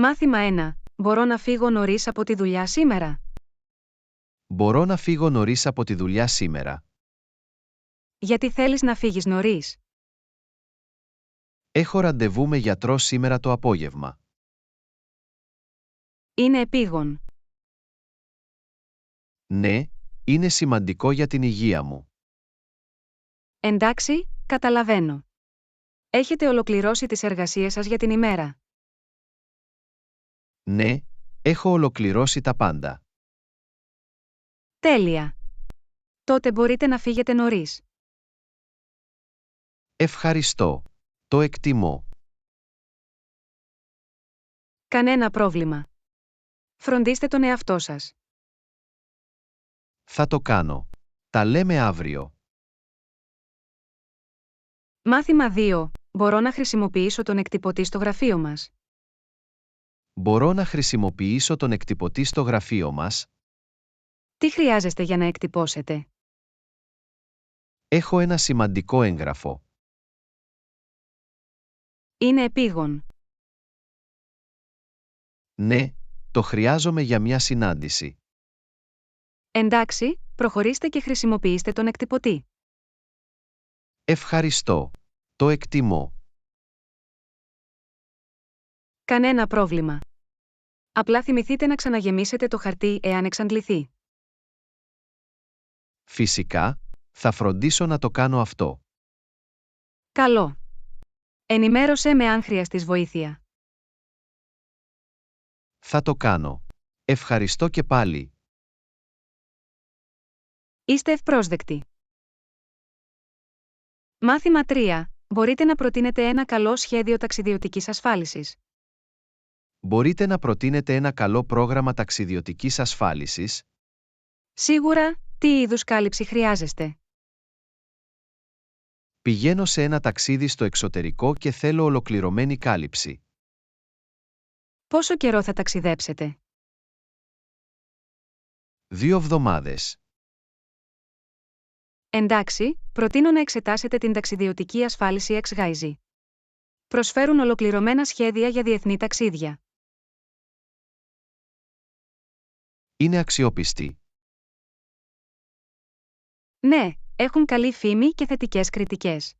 Μάθημα 1. Μπορώ να φύγω νωρίς από τη δουλειά σήμερα? Μπορώ να φύγω νωρίς από τη δουλειά σήμερα. Γιατί θέλεις να φύγεις νωρίς? Έχω ραντεβού με γιατρό σήμερα το απόγευμα. Είναι επίγον. Ναι, είναι σημαντικό για την υγεία μου. Εντάξει, καταλαβαίνω. Έχετε ολοκληρώσει τις εργασίες σας για την ημέρα? Ναι, έχω ολοκληρώσει τα πάντα. Τέλεια. Τότε μπορείτε να φύγετε νωρίς. Ευχαριστώ. Το εκτιμώ. Κανένα πρόβλημα. Φροντίστε τον εαυτό σας. Θα το κάνω. Τα λέμε αύριο. Μάθημα 2. Μπορώ να χρησιμοποιήσω τον εκτυπωτή στο γραφείο μας? Μπορώ να χρησιμοποιήσω τον εκτυπωτή στο γραφείο μας? Τι χρειάζεστε για να εκτυπώσετε? Έχω ένα σημαντικό έγγραφο. Είναι επίγον. Ναι, το χρειάζομαι για μια συνάντηση. Εντάξει, προχωρήστε και χρησιμοποιήστε τον εκτυπωτή. Ευχαριστώ. Το εκτιμώ. Κανένα πρόβλημα. Απλά θυμηθείτε να ξαναγεμίσετε το χαρτί εάν εξαντληθεί. Φυσικά, θα φροντίσω να το κάνω αυτό. Καλό. Ενημέρωσέ με αν χρειαστείς βοήθεια. Θα το κάνω. Ευχαριστώ και πάλι. Είστε ευπρόσδεκτοι. Μάθημα 3. Μπορείτε να προτείνετε ένα καλό σχέδιο ταξιδιωτικής ασφάλισης. Μπορείτε να προτείνετε ένα καλό πρόγραμμα ταξιδιωτικής ασφάλισης? Σίγουρα, τι είδους κάλυψη χρειάζεστε? Πηγαίνω σε ένα ταξίδι στο εξωτερικό και θέλω ολοκληρωμένη κάλυψη. Πόσο καιρό θα ταξιδέψετε? 2 εβδομάδες. Εντάξει, προτείνω να εξετάσετε την ταξιδιωτική ασφάλιση XYZ. Προσφέρουν ολοκληρωμένα σχέδια για διεθνή ταξίδια. Είναι αξιόπιστη. Ναι, έχουν καλή φήμη και θετικές κριτικές.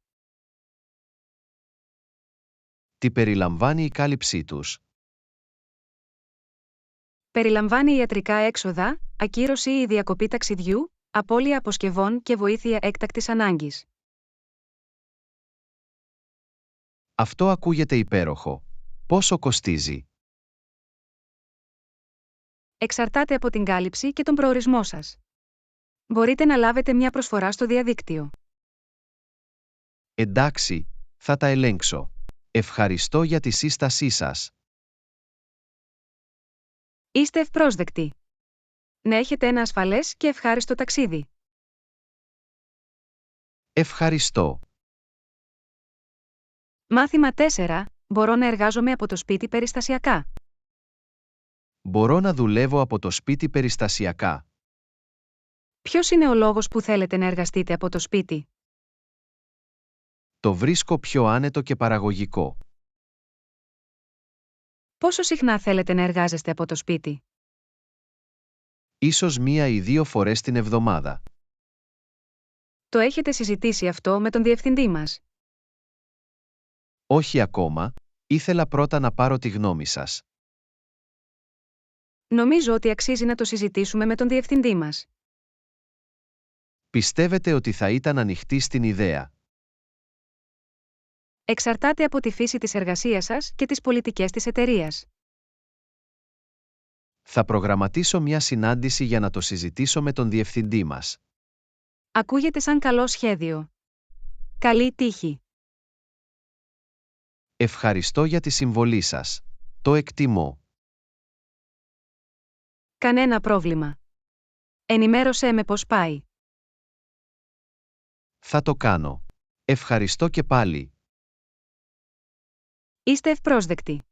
Τι περιλαμβάνει η κάλυψή τους? Περιλαμβάνει ιατρικά έξοδα, ακύρωση ή διακοπή ταξιδιού, απώλεια αποσκευών και βοήθεια έκτακτης ανάγκης. Αυτό ακούγεται υπέροχο. Πόσο κοστίζει? Εξαρτάται από την κάλυψη και τον προορισμό σας. Μπορείτε να λάβετε μια προσφορά στο διαδίκτυο. Εντάξει, θα τα ελέγξω. Ευχαριστώ για τη σύστασή σας. Είστε ευπρόσδεκτοι. Να έχετε ένα ασφαλές και ευχάριστο ταξίδι. Ευχαριστώ. Μάθημα 4. Μπορώ να εργάζομαι από το σπίτι περιστασιακά. Μπορώ να δουλεύω από το σπίτι περιστασιακά. Ποιος είναι ο λόγος που θέλετε να εργαστείτε από το σπίτι? Το βρίσκω πιο άνετο και παραγωγικό. Πόσο συχνά θέλετε να εργάζεστε από το σπίτι? Ίσως 1 ή 2 φορές την εβδομάδα. Το έχετε συζητήσει αυτό με τον διευθυντή μας? Όχι ακόμα, ήθελα πρώτα να πάρω τη γνώμη σας. Νομίζω ότι αξίζει να το συζητήσουμε με τον διευθυντή μας. Πιστεύετε ότι θα ήταν ανοιχτή στην ιδέα? Εξαρτάται από τη φύση της εργασίας σας και τις πολιτικές της εταιρείας. Θα προγραμματίσω μια συνάντηση για να το συζητήσω με τον διευθυντή μας. Ακούγεται σαν καλό σχέδιο. Καλή τύχη. Ευχαριστώ για τη συμβολή σας. Το εκτιμώ. Κανένα πρόβλημα. Ενημέρωσέ με πώς πάει. Θα το κάνω. Ευχαριστώ και πάλι. Είστε ευπρόσδεκτοι.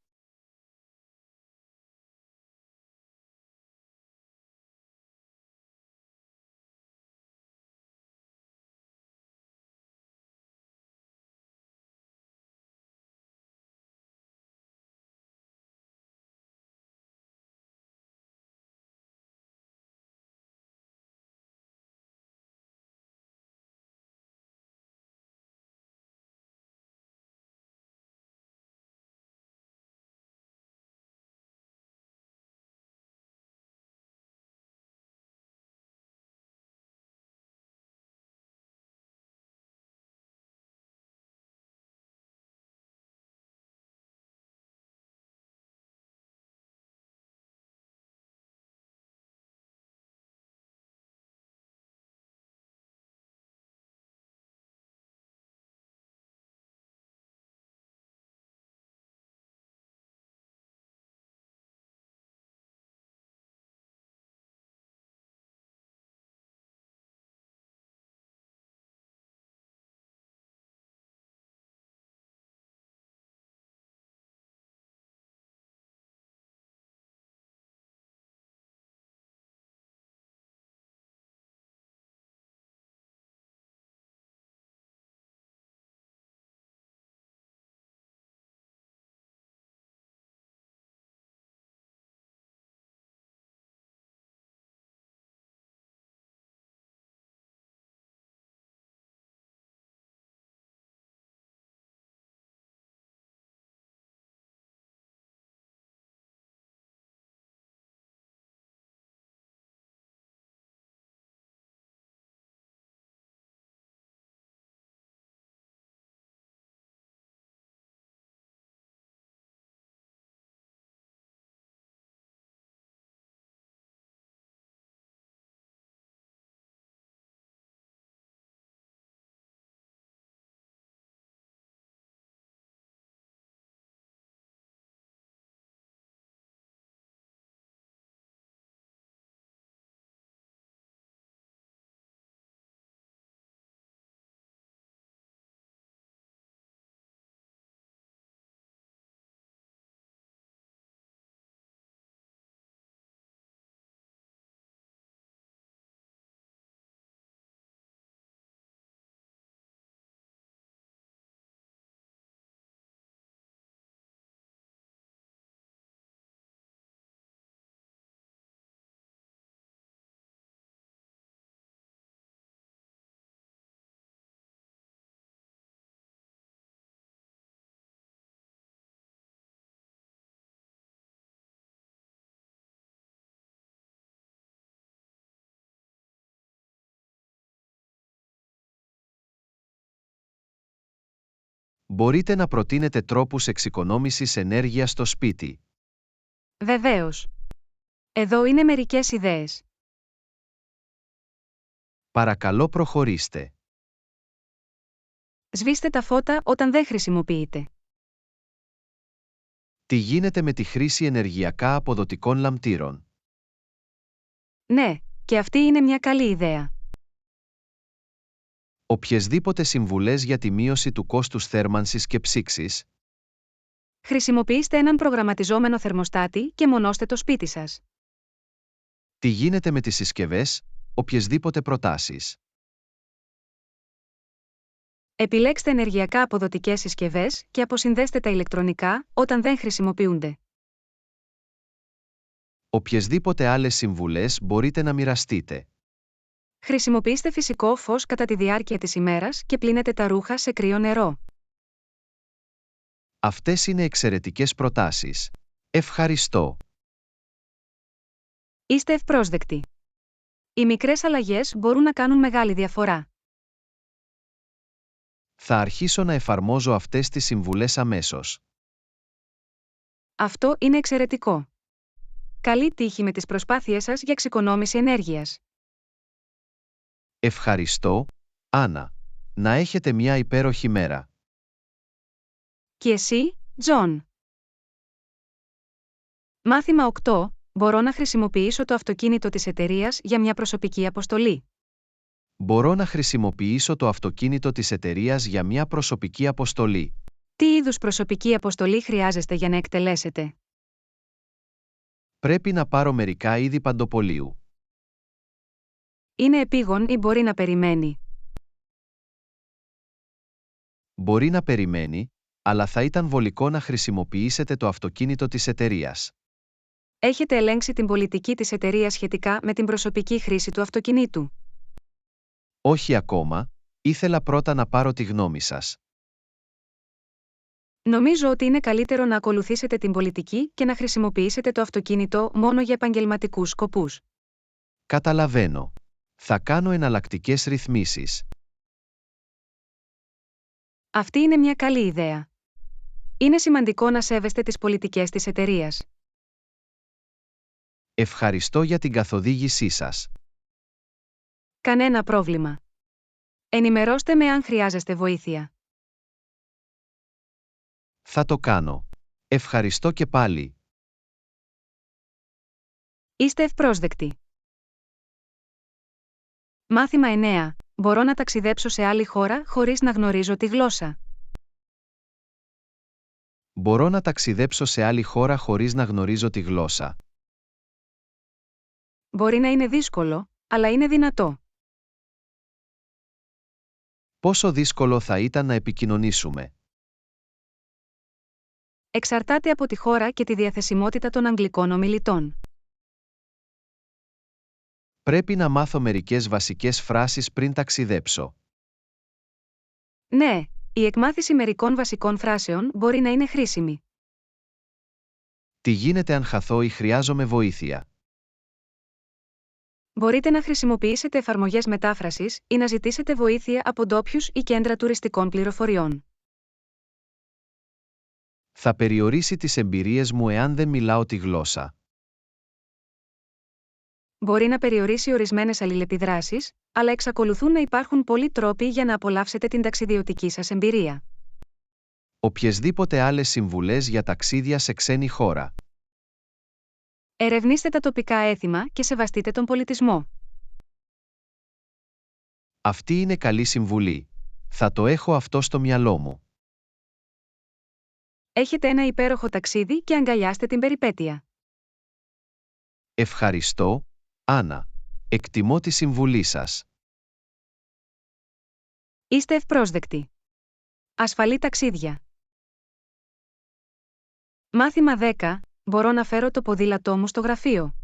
Μπορείτε να προτείνετε τρόπους εξοικονόμησης ενέργειας στο σπίτι. Βεβαίως. Εδώ είναι μερικές ιδέες. Παρακαλώ προχωρήστε. Σβήστε τα φώτα όταν δεν χρησιμοποιείτε. Τι γίνεται με τη χρήση ενεργειακά αποδοτικών λαμπτήρων? Ναι, και αυτή είναι μια καλή ιδέα. Οποιεσδήποτε συμβουλές για τη μείωση του κόστους θέρμανσης και ψήξης? Χρησιμοποιήστε έναν προγραμματιζόμενο θερμοστάτη και μονώστε το σπίτι σας. Τι γίνεται με τις συσκευές? Οποιεσδήποτε προτάσεις? Επιλέξτε ενεργειακά αποδοτικές συσκευές και αποσυνδέστε τα ηλεκτρονικά όταν δεν χρησιμοποιούνται. Οποιεσδήποτε άλλες συμβουλές μπορείτε να μοιραστείτε? Χρησιμοποιήστε φυσικό φως κατά τη διάρκεια της ημέρας και πλύνετε τα ρούχα σε κρύο νερό. Αυτές είναι εξαιρετικές προτάσεις. Ευχαριστώ. Είστε ευπρόσδεκτοι. Οι μικρές αλλαγές μπορούν να κάνουν μεγάλη διαφορά. Θα αρχίσω να εφαρμόζω αυτές τις συμβουλές αμέσως. Αυτό είναι εξαιρετικό. Καλή τύχη με τις προσπάθειές σας για εξοικονόμηση ενέργειας. Ευχαριστώ, Άννα. Να έχετε μια υπέροχη μέρα. Και εσύ, Τζον. Μάθημα 8. Μπορώ να χρησιμοποιήσω το αυτοκίνητο της εταιρείας για μια προσωπική αποστολή. Μπορώ να χρησιμοποιήσω το αυτοκίνητο της εταιρείας για μια προσωπική αποστολή. Τι είδους προσωπική αποστολή χρειάζεστε για να εκτελέσετε? Πρέπει να πάρω μερικά είδη παντοπολίου. Είναι επίγον ή μπορεί να περιμένει? Μπορεί να περιμένει, αλλά θα ήταν βολικό να χρησιμοποιήσετε το αυτοκίνητο της εταιρείας. Έχετε ελέγξει την πολιτική της εταιρείας σχετικά με την προσωπική χρήση του αυτοκινήτου? Όχι ακόμα, ήθελα πρώτα να πάρω τη γνώμη σας. Νομίζω ότι είναι καλύτερο να ακολουθήσετε την πολιτική και να χρησιμοποιήσετε το αυτοκίνητο μόνο για επαγγελματικούς σκοπούς. Καταλαβαίνω. Θα κάνω εναλλακτικές ρυθμίσεις. Αυτή είναι μια καλή ιδέα. Είναι σημαντικό να σέβεστε τις πολιτικές της εταιρείας. Ευχαριστώ για την καθοδήγησή σας. Κανένα πρόβλημα. Ενημερώστε με αν χρειάζεστε βοήθεια. Θα το κάνω. Ευχαριστώ και πάλι. Είστε ευπρόσδεκτοι. Μάθημα 9. Μπορώ να ταξιδέψω σε άλλη χώρα χωρίς να γνωρίζω τη γλώσσα. Μπορώ να ταξιδέψω σε άλλη χώρα χωρίς να γνωρίζω τη γλώσσα. Μπορεί να είναι δύσκολο, αλλά είναι δυνατό. Πόσο δύσκολο θα ήταν να επικοινωνήσουμε? Εξαρτάται από τη χώρα και τη διαθεσιμότητα των αγγλικών ομιλητών. Πρέπει να μάθω μερικές βασικές φράσεις πριν ταξιδέψω. Ναι, η εκμάθηση μερικών βασικών φράσεων μπορεί να είναι χρήσιμη. Τι γίνεται αν χαθώ ή χρειάζομαι βοήθεια? Μπορείτε να χρησιμοποιήσετε εφαρμογές μετάφρασης ή να ζητήσετε βοήθεια από ντόπιους ή κέντρα τουριστικών πληροφοριών. Θα περιορίσει τις εμπειρίες μου εάν δεν μιλάω τη γλώσσα. Μπορεί να περιορίσει ορισμένες αλληλεπιδράσεις, αλλά εξακολουθούν να υπάρχουν πολλοί τρόποι για να απολαύσετε την ταξιδιωτική σας εμπειρία. Οποιεσδήποτε άλλες συμβουλές για ταξίδια σε ξένη χώρα? Ερευνήστε τα τοπικά έθιμα και σεβαστείτε τον πολιτισμό. Αυτή είναι καλή συμβουλή. Θα το έχω αυτό στο μυαλό μου. Έχετε ένα υπέροχο ταξίδι και αγκαλιάστε την περιπέτεια. Ευχαριστώ, Άννα. Εκτιμώ τη συμβουλή σας. Είστε ευπρόσδεκτοι. Ασφαλή ταξίδια. Μάθημα 10. Μπορώ να φέρω το ποδήλατό μου στο γραφείο.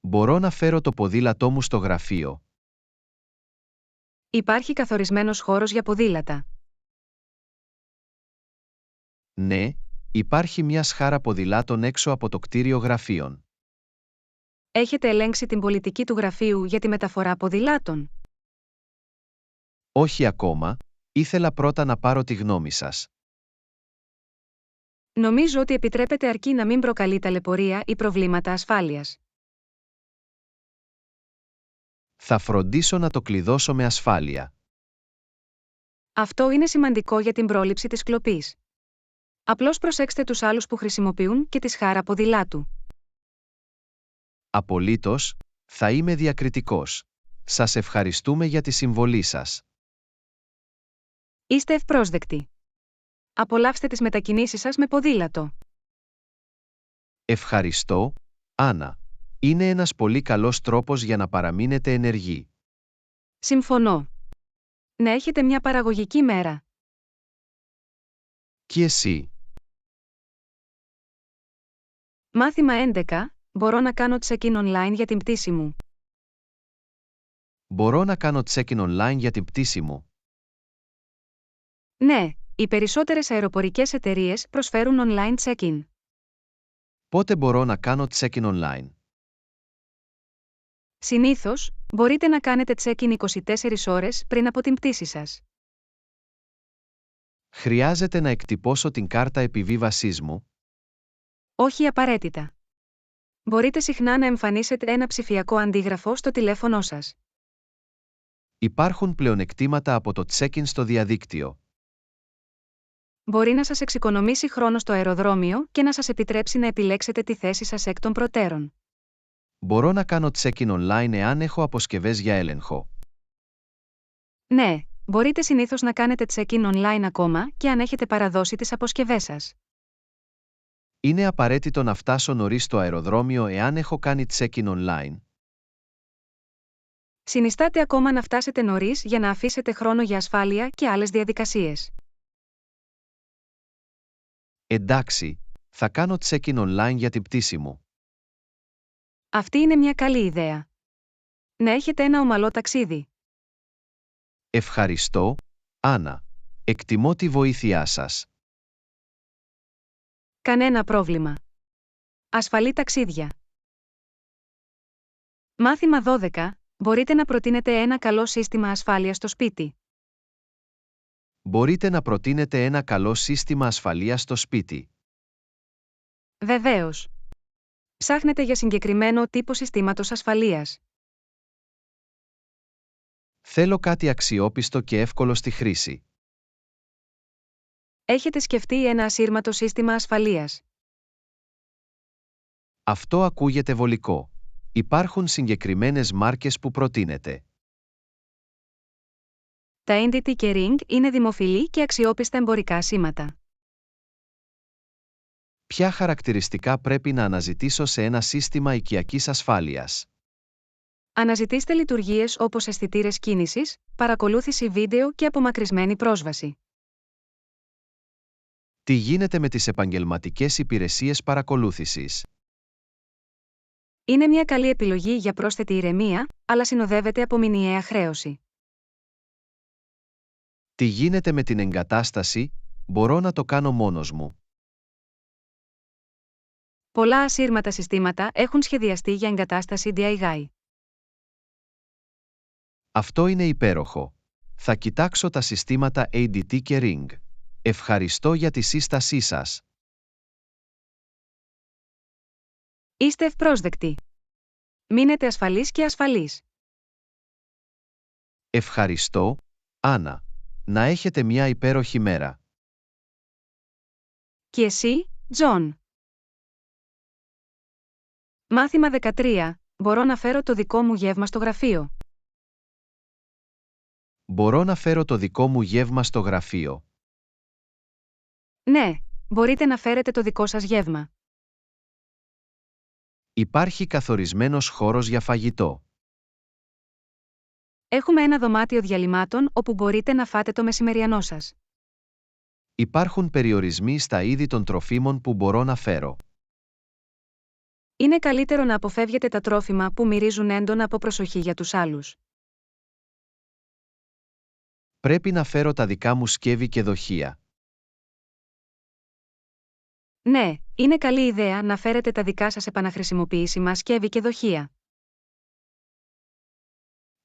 Μπορώ να φέρω το ποδήλατό μου στο γραφείο. Υπάρχει καθορισμένος χώρος για ποδήλατα. Ναι, υπάρχει μια σχάρα ποδηλάτων έξω από το κτίριο γραφείων. Έχετε ελέγξει την πολιτική του γραφείου για τη μεταφορά ποδηλάτων? Όχι ακόμα, Ήθελα πρώτα να πάρω τη γνώμη σας. Νομίζω ότι επιτρέπεται αρκεί να μην προκαλεί ταλαιπωρία ή προβλήματα ασφάλειας. Θα φροντίσω να το κλειδώσω με ασφάλεια. Αυτό είναι σημαντικό για την πρόληψη της κλοπής. Απλώς προσέξτε τους άλλους που χρησιμοποιούν και τη σχάρα ποδηλάτου. Απολύτως, θα είμαι διακριτικός. Σας ευχαριστούμε για τη συμβολή σας. Είστε ευπρόσδεκτοι. Απολαύστε τις μετακινήσεις σας με ποδήλατο. Ευχαριστώ, Άννα. Είναι ένας πολύ καλός τρόπος για να παραμείνετε ενεργοί. Συμφωνώ. Να έχετε μια παραγωγική μέρα. Και εσύ. Μάθημα 11. Μπορώ να κάνω check-in online για την πτήση μου. Μπορώ να κάνω check-in online για την πτήση μου. Ναι, οι περισσότερες αεροπορικές εταιρείες προσφέρουν online check-in. Πότε μπορώ να κάνω check-in online? Συνήθως, μπορείτε να κάνετε check-in 24 ώρες πριν από την πτήση σας. Χρειάζεται να εκτυπώσω την κάρτα επιβίβασής μου? Όχι απαραίτητα. Μπορείτε συχνά να εμφανίσετε ένα ψηφιακό αντίγραφο στο τηλέφωνό σας. Υπάρχουν πλεονεκτήματα από το check-in στο διαδίκτυο. Μπορεί να σας εξοικονομήσει χρόνο στο αεροδρόμιο και να σας επιτρέψει να επιλέξετε τη θέση σας εκ των προτέρων. Μπορώ να κάνω check-in online εάν έχω αποσκευές για έλεγχο. Ναι, μπορείτε συνήθως να κάνετε check-in online ακόμα και αν έχετε παραδώσει τις αποσκευές σας. Είναι απαραίτητο να φτάσω νωρίς στο αεροδρόμιο εάν έχω κάνει check-in online. Συνιστάτε ακόμα να φτάσετε νωρίς για να αφήσετε χρόνο για ασφάλεια και άλλες διαδικασίες. Εντάξει, θα κάνω check-in online για την πτήση μου. Αυτή είναι μια καλή ιδέα. Να έχετε ένα ομαλό ταξίδι. Ευχαριστώ, Άννα. Εκτιμώ τη βοήθειά σας. Κανένα πρόβλημα. Ασφαλή ταξίδια. Μάθημα 12. Μπορείτε να προτείνετε ένα καλό σύστημα ασφάλειας στο σπίτι. Μπορείτε να προτείνετε ένα καλό σύστημα ασφαλείας στο σπίτι. Βεβαίως. Ψάχνετε για συγκεκριμένο τύπο συστήματος ασφαλείας. Θέλω κάτι αξιόπιστο και εύκολο στη χρήση. Έχετε σκεφτεί ένα ασύρματο σύστημα ασφαλείας? Αυτό ακούγεται βολικό. Υπάρχουν συγκεκριμένες μάρκες που προτείνετε. Τα Entity και Ring είναι δημοφιλή και αξιόπιστα εμπορικά σήματα. Ποια χαρακτηριστικά πρέπει να αναζητήσω σε ένα σύστημα οικιακής ασφάλειας? Αναζητήστε λειτουργίες όπως αισθητήρες κίνησης, παρακολούθηση βίντεο και απομακρυσμένη πρόσβαση. Τι γίνεται με τις επαγγελματικές υπηρεσίες παρακολούθησης? Είναι μια καλή επιλογή για πρόσθετη ηρεμία, αλλά συνοδεύεται από μηνιαία χρέωση. Τι γίνεται με την εγκατάσταση? Μπορώ να το κάνω μόνος μου. Πολλά ασύρματα συστήματα έχουν σχεδιαστεί για εγκατάσταση DIY. Αυτό είναι υπέροχο. Θα κοιτάξω τα συστήματα ADT και Ring. Ευχαριστώ για τη σύστασή σας. Είστε ευπρόσδεκτοι. Μείνετε ασφαλείς και ασφαλείς. Ευχαριστώ, Άννα. Να έχετε μια υπέροχη μέρα. Και εσύ, Τζον. Μάθημα 13. Μπορώ να φέρω το δικό μου γεύμα στο γραφείο. Μπορώ να φέρω το δικό μου γεύμα στο γραφείο. Ναι, μπορείτε να φέρετε το δικό σας γεύμα. Υπάρχει καθορισμένος χώρος για φαγητό. Έχουμε ένα δωμάτιο διαλυμάτων όπου μπορείτε να φάτε το μεσημεριανό σας. Υπάρχουν περιορισμοί στα είδη των τροφίμων που μπορώ να φέρω. Είναι καλύτερο να αποφεύγετε τα τρόφιμα που μυρίζουν έντονα από προσοχή για τους άλλους. Πρέπει να φέρω τα δικά μου σκεύη και δοχεία. Ναι, είναι καλή ιδέα να φέρετε τα δικά σας επαναχρησιμοποιήσιμα σκεύη και δοχεία.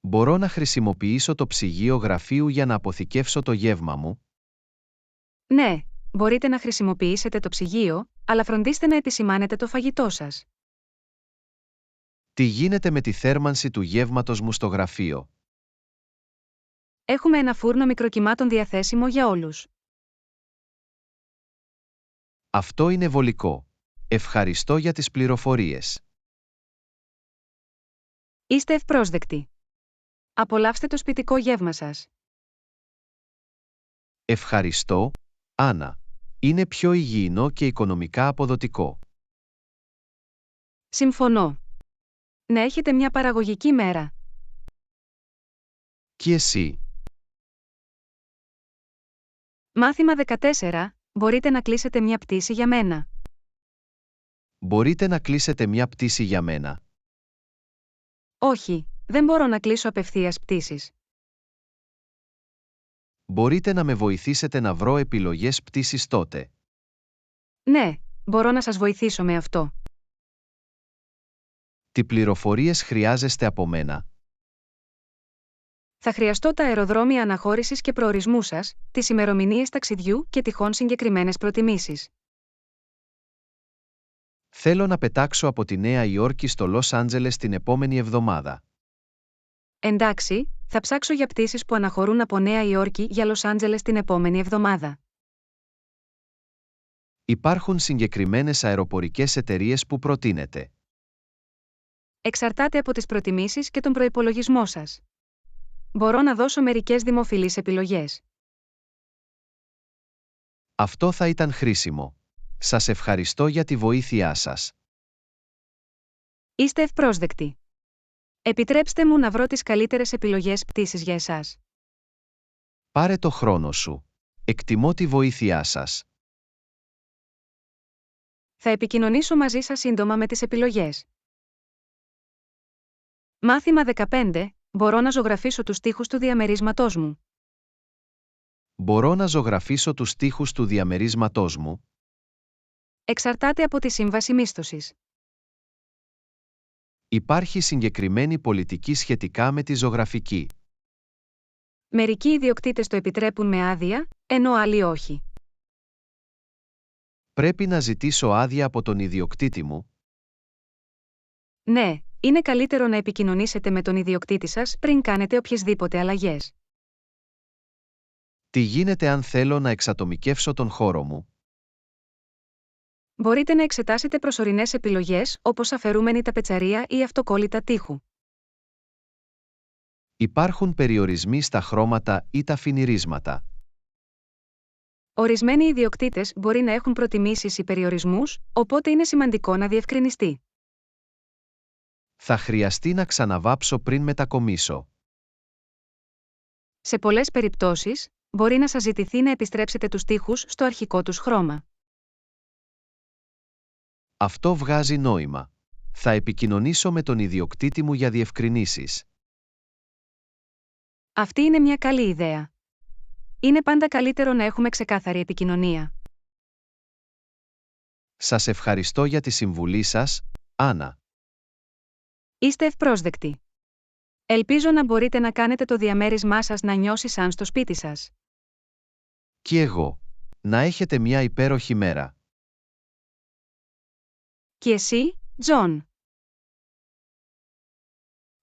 Μπορώ να χρησιμοποιήσω το ψυγείο γραφείου για να αποθηκεύσω το γεύμα μου? Ναι, μπορείτε να χρησιμοποιήσετε το ψυγείο, αλλά φροντίστε να επισημάνετε το φαγητό σας. Τι γίνεται με τη θέρμανση του γεύματος μου στο γραφείο? Έχουμε ένα φούρνο μικροκυμάτων διαθέσιμο για όλους. Αυτό είναι βολικό. Ευχαριστώ για τις πληροφορίες. Είστε ευπρόσδεκτοι. Απολαύστε το σπιτικό γεύμα σας. Ευχαριστώ, Άννα. Είναι πιο υγιεινό και οικονομικά αποδοτικό. Συμφωνώ. Να έχετε μια παραγωγική μέρα. Και εσύ. Μάθημα 14. Μπορείτε να κλείσετε μια πτήση για μένα. Μπορείτε να κλείσετε μια πτήση για μένα? Όχι, δεν μπορώ να κλείσω απευθείας πτήσεις. Μπορείτε να με βοηθήσετε να βρω επιλογές πτήσης τότε? Ναι, μπορώ να σας βοηθήσω με αυτό. Τι πληροφορίες χρειάζεστε από μένα? Θα χρειαστώ τα αεροδρόμια αναχώρησης και προορισμού σας, τις ημερομηνίες ταξιδιού και τυχόν συγκεκριμένες προτιμήσεις. Θέλω να πετάξω από τη Νέα Υόρκη στο Λος Άντζελες την επόμενη εβδομάδα. Εντάξει, θα ψάξω για πτήσεις που αναχωρούν από Νέα Υόρκη για Λος Άντζελες την επόμενη εβδομάδα. Υπάρχουν συγκεκριμένες αεροπορικές εταιρείες που προτείνετε? Εξαρτάται από τις προτιμήσεις και τον προϋπολογισμό σας. Μπορώ να δώσω μερικές δημοφιλείς επιλογές. Αυτό θα ήταν χρήσιμο. Σας ευχαριστώ για τη βοήθειά σας. Είστε ευπρόσδεκτοι. Επιτρέψτε μου να βρω τις καλύτερες επιλογές πτήσης για εσάς. Πάρε το χρόνο σου. Εκτιμώ τη βοήθειά σας. Θα επικοινωνήσω μαζί σας σύντομα με τις επιλογές. Μάθημα 15. Μπορώ να ζωγραφίσω τους τοίχους του διαμερίσματός μου. Μπορώ να ζωγραφίσω τους τοίχους του διαμερίσματός μου? Εξαρτάται από τη σύμβαση μίσθωσης. Υπάρχει συγκεκριμένη πολιτική σχετικά με τη ζωγραφική? Μερικοί ιδιοκτήτες το επιτρέπουν με άδεια, ενώ άλλοι όχι. Πρέπει να ζητήσω άδεια από τον ιδιοκτήτη μου? Ναι, είναι καλύτερο να επικοινωνήσετε με τον ιδιοκτήτη σας πριν κάνετε οποιασδήποτε αλλαγές. Τι γίνεται αν θέλω να εξατομικεύσω τον χώρο μου? Μπορείτε να εξετάσετε προσωρινές επιλογές όπως αφαιρούμενη ταπετσαρία ή αυτοκόλλητα τοίχου. Υπάρχουν περιορισμοί στα χρώματα ή τα φινιρίσματα? Ορισμένοι ιδιοκτήτες μπορεί να έχουν προτιμήσεις ή περιορισμούς, οπότε είναι σημαντικό να διευκρινιστεί. Θα χρειαστεί να ξαναβάψω πριν μετακομίσω. Σε πολλές περιπτώσεις, μπορεί να σας ζητηθεί να επιστρέψετε τους τοίχους στο αρχικό τους χρώμα. Αυτό βγάζει νόημα. Θα επικοινωνήσω με τον ιδιοκτήτη μου για διευκρινήσεις. Αυτή είναι μια καλή ιδέα. Είναι πάντα καλύτερο να έχουμε ξεκάθαρη επικοινωνία. Σας ευχαριστώ για τη συμβουλή σας, Άννα. Είστε ευπρόσδεκτοι. Ελπίζω να μπορείτε να κάνετε το διαμέρισμά σας να νιώσει σαν στο σπίτι σας. Και εγώ. Να έχετε μια υπέροχη μέρα. Και εσύ, Τζον.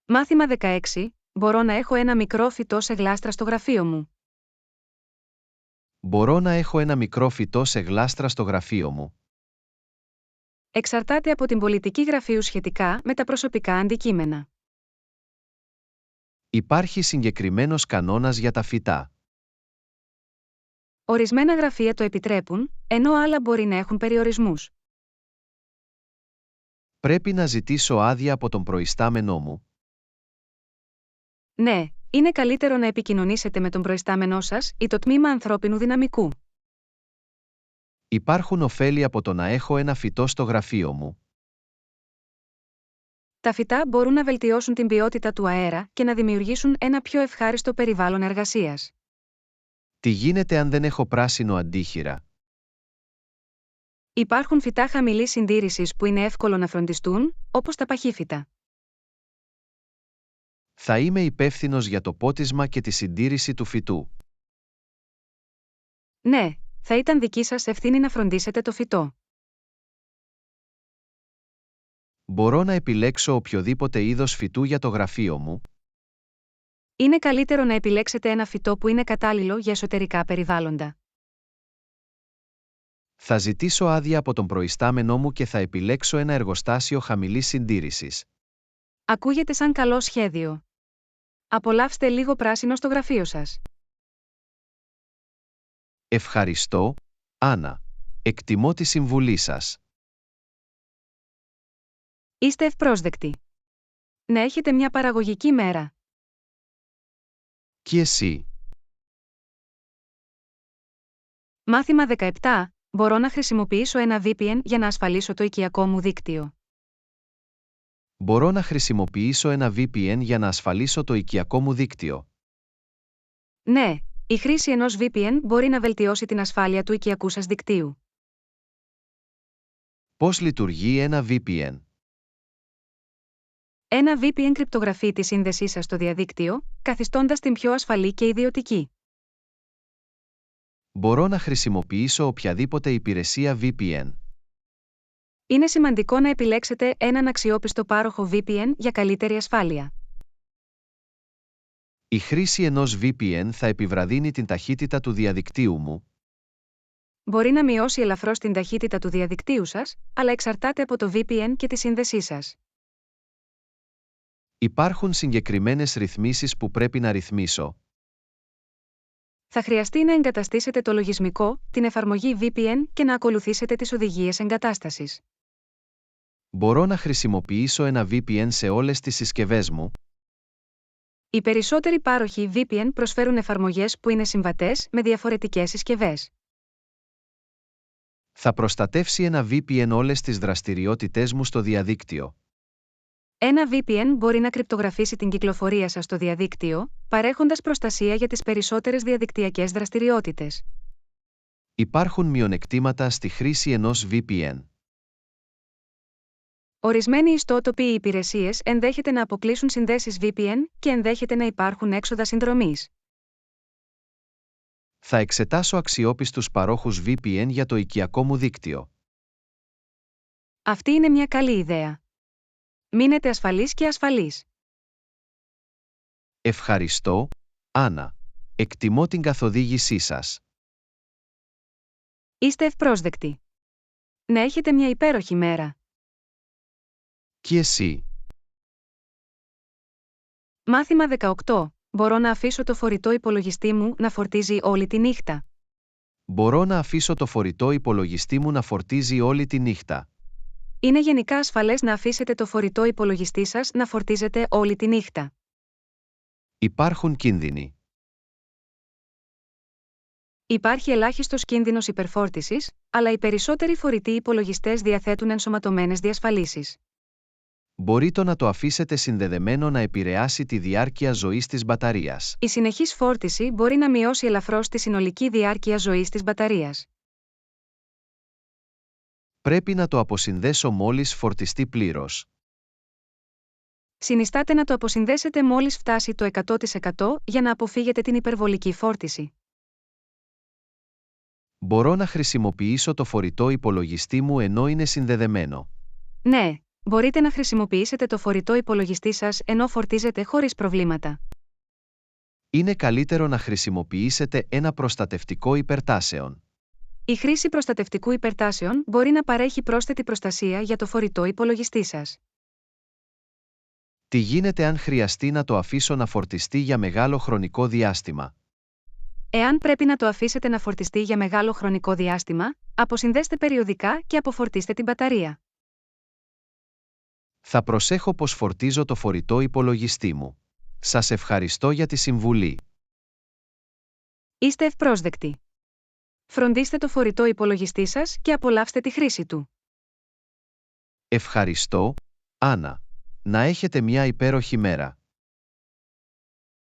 Μάθημα 16. Μπορώ να έχω ένα μικρό φυτό σε γλάστρα στο γραφείο μου. Μπορώ να έχω ένα μικρό φυτό σε γλάστρα στο γραφείο μου? Εξαρτάται από την πολιτική γραφείου σχετικά με τα προσωπικά αντικείμενα. Υπάρχει συγκεκριμένος κανόνας για τα φυτά? Ορισμένα γραφεία το επιτρέπουν, ενώ άλλα μπορεί να έχουν περιορισμούς. Πρέπει να ζητήσω άδεια από τον προϊστάμενό μου? Ναι, είναι καλύτερο να επικοινωνήσετε με τον προϊστάμενό σας ή το τμήμα ανθρώπινου δυναμικού. Υπάρχουν ωφέλη από το να έχω ένα φυτό στο γραφείο μου? Τα φυτά μπορούν να βελτιώσουν την ποιότητα του αέρα και να δημιουργήσουν ένα πιο ευχάριστο περιβάλλον εργασίας. Τι γίνεται αν δεν έχω πράσινο αντίχειρα? Υπάρχουν φυτά χαμηλής συντήρησης που είναι εύκολο να φροντιστούν, όπως τα παχύφυτα. Θα είμαι υπεύθυνος για το πότισμα και τη συντήρηση του φυτού. Ναι, θα ήταν δική σας ευθύνη να φροντίσετε το φυτό. Μπορώ να επιλέξω οποιοδήποτε είδος φυτού για το γραφείο μου. Είναι καλύτερο να επιλέξετε ένα φυτό που είναι κατάλληλο για εσωτερικά περιβάλλοντα. Θα ζητήσω άδεια από τον προϊστάμενό μου και θα επιλέξω ένα εργοστάσιο χαμηλής συντήρησης. Ακούγεται σαν καλό σχέδιο. Απολαύστε λίγο πράσινο στο γραφείο σας. Ευχαριστώ, Άννα. Εκτιμώ τη συμβουλή σας. Είστε ευπρόσδεκτοι. Να έχετε μια παραγωγική μέρα. Και εσύ. Μάθημα 17. Μπορώ να χρησιμοποιήσω ένα VPN για να ασφαλίσω το οικιακό μου δίκτυο. Μπορώ να χρησιμοποιήσω ένα VPN για να ασφαλίσω το οικιακό μου δίκτυο. Ναι, η χρήση ενός VPN μπορεί να βελτιώσει την ασφάλεια του οικιακού σας δικτύου. Πώς λειτουργεί ένα VPN? Ένα VPN κρυπτογραφεί τη σύνδεσή σας στο διαδίκτυο, καθιστώντας την πιο ασφαλή και ιδιωτική. Μπορώ να χρησιμοποιήσω οποιαδήποτε υπηρεσία VPN. Είναι σημαντικό να επιλέξετε έναν αξιόπιστο πάροχο VPN για καλύτερη ασφάλεια. Η χρήση ενός VPN θα επιβραδύνει την ταχύτητα του διαδικτύου μου. Μπορεί να μειώσει ελαφρώς την ταχύτητα του διαδικτύου σας, αλλά εξαρτάται από το VPN και τη σύνδεσή σας. Υπάρχουν συγκεκριμένες ρυθμίσεις που πρέπει να ρυθμίσω. Θα χρειαστεί να εγκαταστήσετε το λογισμικό, την εφαρμογή VPN και να ακολουθήσετε τις οδηγίες εγκατάστασης. Μπορώ να χρησιμοποιήσω ένα VPN σε όλες τις συσκευές μου. Οι περισσότεροι πάροχοι VPN προσφέρουν εφαρμογές που είναι συμβατές με διαφορετικές συσκευές. Θα προστατεύσει ένα VPN όλες τις δραστηριότητές μου στο διαδίκτυο. Ένα VPN μπορεί να κρυπτογραφήσει την κυκλοφορία σας στο διαδίκτυο, παρέχοντας προστασία για τις περισσότερες διαδικτυακές δραστηριότητες. Υπάρχουν μειονεκτήματα στη χρήση ενός VPN. Ορισμένοι ιστότοποι ή υπηρεσίες ενδέχεται να αποκλείσουν συνδέσεις VPN και ενδέχεται να υπάρχουν έξοδα συνδρομής. Θα εξετάσω αξιόπιστους παρόχους VPN για το οικιακό μου δίκτυο. Αυτή είναι μια καλή ιδέα. Μείνετε ασφαλείς και ασφαλείς. Ευχαριστώ, Άννα. Εκτιμώ την καθοδήγησή σας. Είστε ευπρόσδεκτοι. Να έχετε μια υπέροχη μέρα. Και εσύ. Μάθημα 18. Μπορώ να αφήσω το φορητό υπολογιστή μου να φορτίζει όλη τη νύχτα. Μπορώ να αφήσω το φορητό υπολογιστή μου να φορτίζει όλη τη νύχτα. Είναι γενικά ασφαλές να αφήσετε το φορητό υπολογιστή σας να φορτίζεται όλη τη νύχτα. Υπάρχουν κίνδυνοι. Υπάρχει ελάχιστος κίνδυνος υπερφόρτισης, αλλά οι περισσότεροι φορητοί υπολογιστές διαθέτουν ενσωματωμένες διασφαλίσεις. Μπορείτε να το αφήσετε συνδεδεμένο να επηρεάσει τη διάρκεια ζωής της μπαταρίας. Η συνεχής φόρτιση μπορεί να μειώσει ελαφρώς τη συνολική διάρκεια ζωής της μπαταρίας. Πρέπει να το αποσυνδέσω μόλις φορτιστεί πλήρως. Συνιστάται να το αποσυνδέσετε μόλις φτάσει το 100% για να αποφύγετε την υπερβολική φόρτιση. Μπορώ να χρησιμοποιήσω το φορητό υπολογιστή μου ενώ είναι συνδεδεμένο. Ναι, μπορείτε να χρησιμοποιήσετε το φορητό υπολογιστή σας ενώ φορτίζετε χωρίς προβλήματα. Είναι καλύτερο να χρησιμοποιήσετε ένα προστατευτικό υπερτάσεων. Η χρήση προστατευτικού υπερτάσεων μπορεί να παρέχει πρόσθετη προστασία για το φορητό υπολογιστή σας. Τι γίνεται αν χρειαστεί να το αφήσω να φορτιστεί για μεγάλο χρονικό διάστημα? Εάν πρέπει να το αφήσετε να φορτιστεί για μεγάλο χρονικό διάστημα, αποσυνδέστε περιοδικά και αποφορτίστε την μπαταρία. Θα προσέχω πως φορτίζω το φορητό υπολογιστή μου. Σας ευχαριστώ για τη συμβουλή. Είστε ευπρόσδεκτοι. Φροντίστε το φορητό υπολογιστή σας και απολαύστε τη χρήση του. Ευχαριστώ, Άννα. Να έχετε μια υπέροχη μέρα.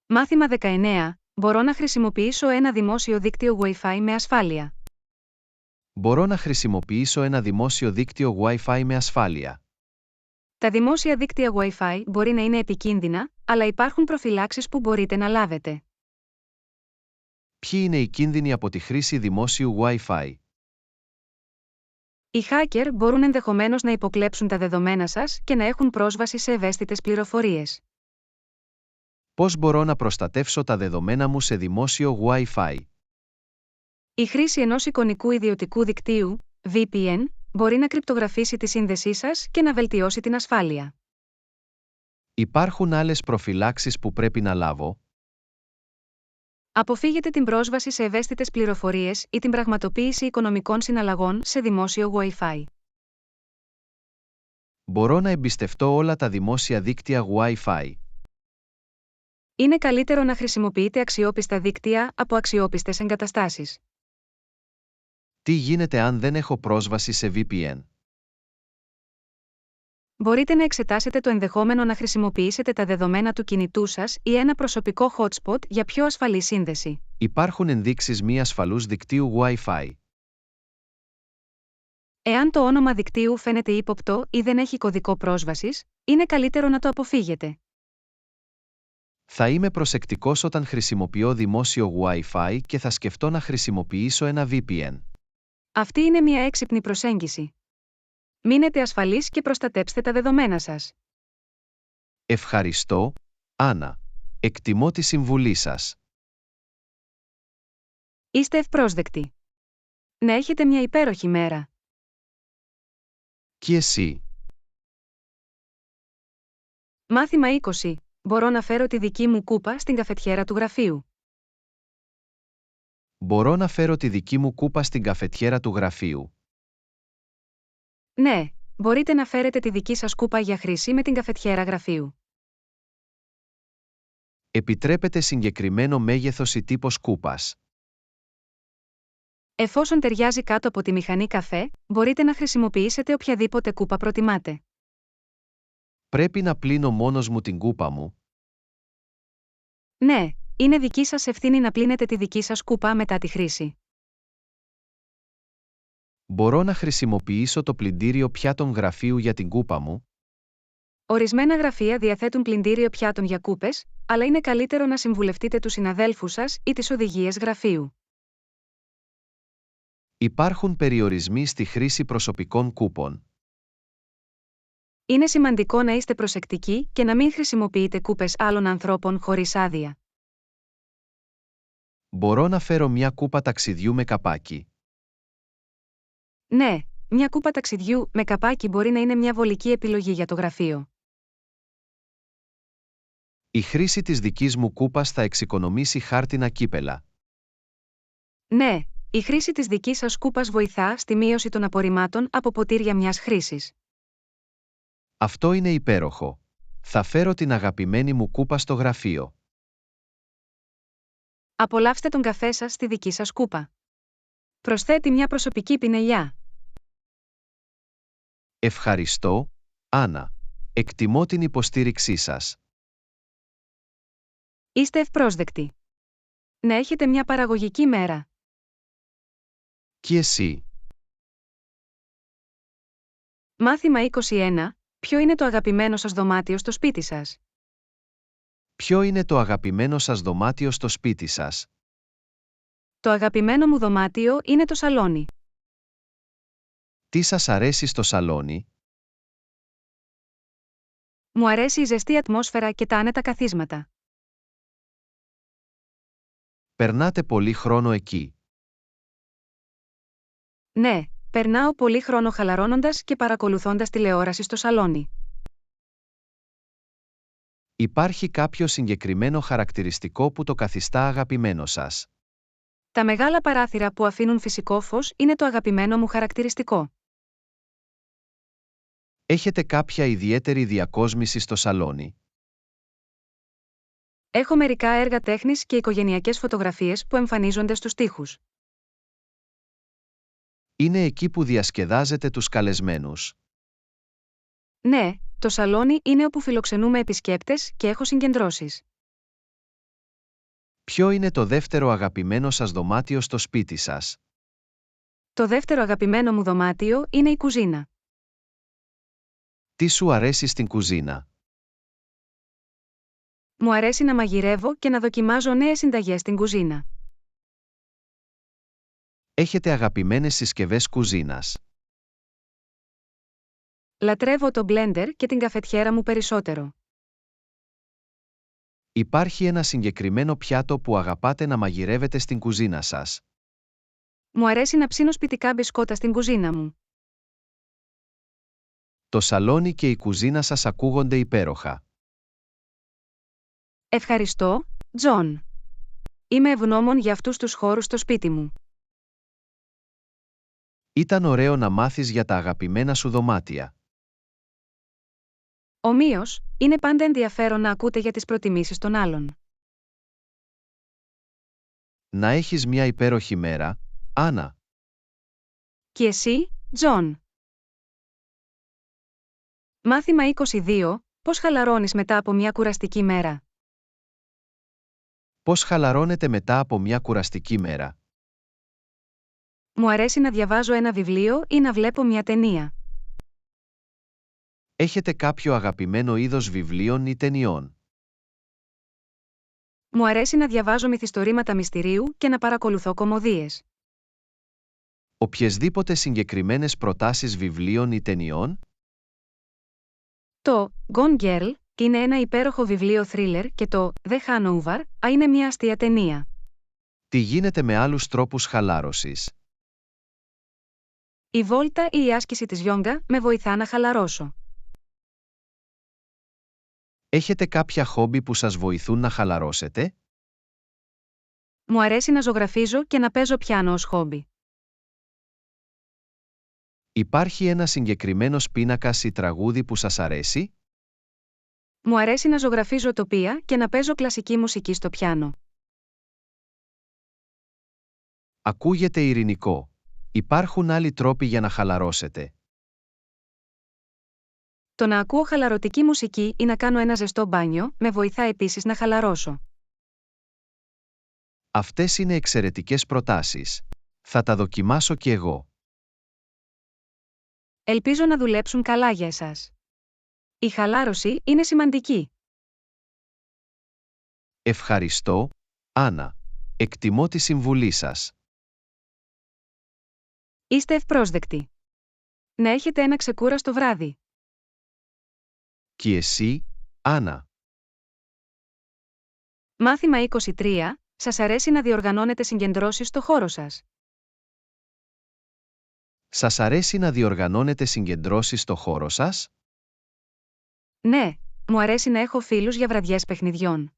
Μάθημα 19. Μπορώ να χρησιμοποιήσω ένα δημόσιο δίκτυο Wi-Fi με ασφάλεια. Μπορώ να χρησιμοποιήσω ένα δημόσιο δίκτυο Wi-Fi με ασφάλεια. Τα δημόσια δίκτυα Wi-Fi μπορεί να είναι επικίνδυνα, αλλά υπάρχουν προφυλάξεις που μπορείτε να λάβετε. Ποιοι είναι οι κίνδυνοι από τη χρήση δημόσιου Wi-Fi? Οι hacker μπορούν ενδεχομένως να υποκλέψουν τα δεδομένα σας και να έχουν πρόσβαση σε ευαίσθητες πληροφορίες. Πώς μπορώ να προστατεύσω τα δεδομένα μου σε δημόσιο Wi-Fi? Η χρήση ενός εικονικού ιδιωτικού δικτύου, VPN, μπορεί να κρυπτογραφήσει τη σύνδεσή σας και να βελτιώσει την ασφάλεια. Υπάρχουν άλλες προφυλάξεις που πρέπει να λάβω? Αποφύγετε την πρόσβαση σε ευαίσθητες πληροφορίες ή την πραγματοποίηση οικονομικών συναλλαγών σε δημόσιο Wi-Fi. Μπορώ να εμπιστευτώ όλα τα δημόσια δίκτυα Wi-Fi? Είναι καλύτερο να χρησιμοποιείτε αξιόπιστα δίκτυα από αξιόπιστες εγκαταστάσεις. Τι γίνεται αν δεν έχω πρόσβαση σε VPN? Μπορείτε να εξετάσετε το ενδεχόμενο να χρησιμοποιήσετε τα δεδομένα του κινητού σας ή ένα προσωπικό hotspot για πιο ασφαλή σύνδεση. Υπάρχουν ενδείξεις μη ασφαλούς δικτύου Wi-Fi? Εάν το όνομα δικτύου φαίνεται ύποπτο ή δεν έχει κωδικό πρόσβασης, είναι καλύτερο να το αποφύγετε. Θα είμαι προσεκτικός όταν χρησιμοποιώ δημόσιο Wi-Fi και θα σκεφτώ να χρησιμοποιήσω ένα VPN. Αυτή είναι μια έξυπνη προσέγγιση. Μείνετε ασφαλείς και προστατέψτε τα δεδομένα σας. Ευχαριστώ, Άννα. Εκτιμώ τη συμβουλή σας. Είστε ευπρόσδεκτοι. Να έχετε μια υπέροχη μέρα. Και εσύ. Μάθημα 20. Μπορώ να φέρω τη δική μου κούπα στην καφετιέρα του γραφείου. Μπορώ να φέρω τη δική μου κούπα στην καφετιέρα του γραφείου? Ναι, μπορείτε να φέρετε τη δική σας κούπα για χρήση με την καφετιέρα γραφείου. Επιτρέπεται συγκεκριμένο μέγεθος ή τύπος κούπας? Εφόσον ταιριάζει κάτω από τη μηχανή καφέ, μπορείτε να χρησιμοποιήσετε οποιαδήποτε κούπα προτιμάτε. Πρέπει να πλύνω μόνος μου την κούπα μου? Ναι, είναι δική σας ευθύνη να πλύνετε τη δική σας κούπα μετά τη χρήση. Μπορώ να χρησιμοποιήσω το πλυντήριο πιάτων γραφείου για την κούπα μου? Ορισμένα γραφεία διαθέτουν πλυντήριο πιάτων για κούπες, αλλά είναι καλύτερο να συμβουλευτείτε τους συναδέλφους σας ή τις οδηγίες γραφείου. Υπάρχουν περιορισμοί στη χρήση προσωπικών κούπων? Είναι σημαντικό να είστε προσεκτικοί και να μην χρησιμοποιείτε κούπες άλλων ανθρώπων χωρίς άδεια. Μπορώ να φέρω μια κούπα ταξιδιού με καπάκι? Ναι, μια κούπα ταξιδιού με καπάκι μπορεί να είναι μια βολική επιλογή για το γραφείο. Η χρήση της δικής μου κούπας θα εξοικονομήσει χάρτινα κύπελα. Ναι, η χρήση της δικής σας κούπας βοηθά στη μείωση των απορριμμάτων από ποτήρια μιας χρήσης. Αυτό είναι υπέροχο. Θα φέρω την αγαπημένη μου κούπα στο γραφείο. Απολαύστε τον καφέ σας στη δική σας κούπα. Προσθέτει μια προσωπική πινελιά. Ευχαριστώ, Άννα. Εκτιμώ την υποστήριξή σας. Είστε ευπρόσδεκτοι. Να έχετε μια παραγωγική μέρα. Και εσύ. Μάθημα 21. Ποιο είναι το αγαπημένο σας δωμάτιο στο σπίτι σας? Ποιο είναι το αγαπημένο σας δωμάτιο στο σπίτι σας? Το αγαπημένο μου δωμάτιο είναι το σαλόνι. Τι σας αρέσει στο σαλόνι? Μου αρέσει η ζεστή ατμόσφαιρα και τα άνετα καθίσματα. Περνάτε πολύ χρόνο εκεί? Ναι, περνάω πολύ χρόνο χαλαρώνοντας και παρακολουθώντας τηλεόραση στο σαλόνι. Υπάρχει κάποιο συγκεκριμένο χαρακτηριστικό που το καθιστά αγαπημένο σας? Τα μεγάλα παράθυρα που αφήνουν φυσικό φως είναι το αγαπημένο μου χαρακτηριστικό. Έχετε κάποια ιδιαίτερη διακόσμηση στο σαλόνι? Έχω μερικά έργα τέχνης και οικογενειακές φωτογραφίες που εμφανίζονται στους τοίχους. Είναι εκεί που διασκεδάζετε τους καλεσμένους? Ναι, το σαλόνι είναι όπου φιλοξενούμε επισκέπτες και έχω συγκεντρώσεις. Ποιο είναι το δεύτερο αγαπημένο σας δωμάτιο στο σπίτι σας? Το δεύτερο αγαπημένο μου δωμάτιο είναι η κουζίνα. Τι σου αρέσει στην κουζίνα? Μου αρέσει να μαγειρεύω και να δοκιμάζω νέες συνταγές στην κουζίνα. Έχετε αγαπημένες συσκευές κουζίνας? Λατρεύω το μπλέντερ και την καφετιέρα μου περισσότερο. Υπάρχει ένα συγκεκριμένο πιάτο που αγαπάτε να μαγειρεύετε στην κουζίνα σας? Μου αρέσει να ψήνω σπιτικά μπισκότα στην κουζίνα μου. Το σαλόνι και η κουζίνα σας ακούγονται υπέροχα. Ευχαριστώ, Τζον. Είμαι ευγνώμων για αυτούς τους χώρους στο σπίτι μου. Ήταν ωραίο να μάθεις για τα αγαπημένα σου δωμάτια. Ομοίως, είναι πάντα ενδιαφέρον να ακούτε για τις προτιμήσεις των άλλων. Να έχεις μια υπέροχη μέρα, Άννα. Και εσύ, Τζον. Μάθημα 22. Πώς χαλαρώνεις μετά από μια κουραστική μέρα? Πώς χαλαρώνετε μετά από μια κουραστική μέρα? Μου αρέσει να διαβάζω ένα βιβλίο ή να βλέπω μια ταινία. Έχετε κάποιο αγαπημένο είδος βιβλίων ή ταινιών? Μου αρέσει να διαβάζω μυθιστορήματα μυστηρίου και να παρακολουθώ κωμωδίες. Οποιεσδήποτε συγκεκριμένες προτάσεις βιβλίων ή ταινιών? Το Gone Girl είναι ένα υπέροχο βιβλίο θρίλερ και το The Hangover είναι μια αστεία ταινία. Τι γίνεται με άλλους τρόπους χαλάρωσης? Η βόλτα ή η άσκηση της γιόγκα με βοηθά να χαλαρώσω. Έχετε κάποια χόμπι που σας βοηθούν να χαλαρώσετε? Μου αρέσει να ζωγραφίζω και να παίζω πιάνο ως χόμπι. Υπάρχει ένα συγκεκριμένος πίνακας ή τραγούδι που σας αρέσει? Μου αρέσει να ζωγραφίζω τοπία και να παίζω κλασική μουσική στο πιάνο. Ακούγεται ειρηνικό. Υπάρχουν άλλοι τρόποι για να χαλαρώσετε? Το να ακούω χαλαρωτική μουσική ή να κάνω ένα ζεστό μπάνιο με βοηθά επίσης να χαλαρώσω. Αυτές είναι εξαιρετικές προτάσεις. Θα τα δοκιμάσω κι εγώ. Ελπίζω να δουλέψουν καλά για εσάς. Η χαλάρωση είναι σημαντική. Ευχαριστώ, Άννα. Εκτιμώ τη συμβουλή σας. Είστε ευπρόσδεκτοι. Να έχετε ένα ξεκούραστο βράδυ. Και εσύ, Άννα. Μάθημα 23. Σας αρέσει να διοργανώνετε συγκεντρώσεις στο χώρο σας? Σας αρέσει να διοργανώνετε συγκεντρώσεις στο χώρο σας? Ναι, μου αρέσει να έχω φίλους για βραδιές παιχνιδιών.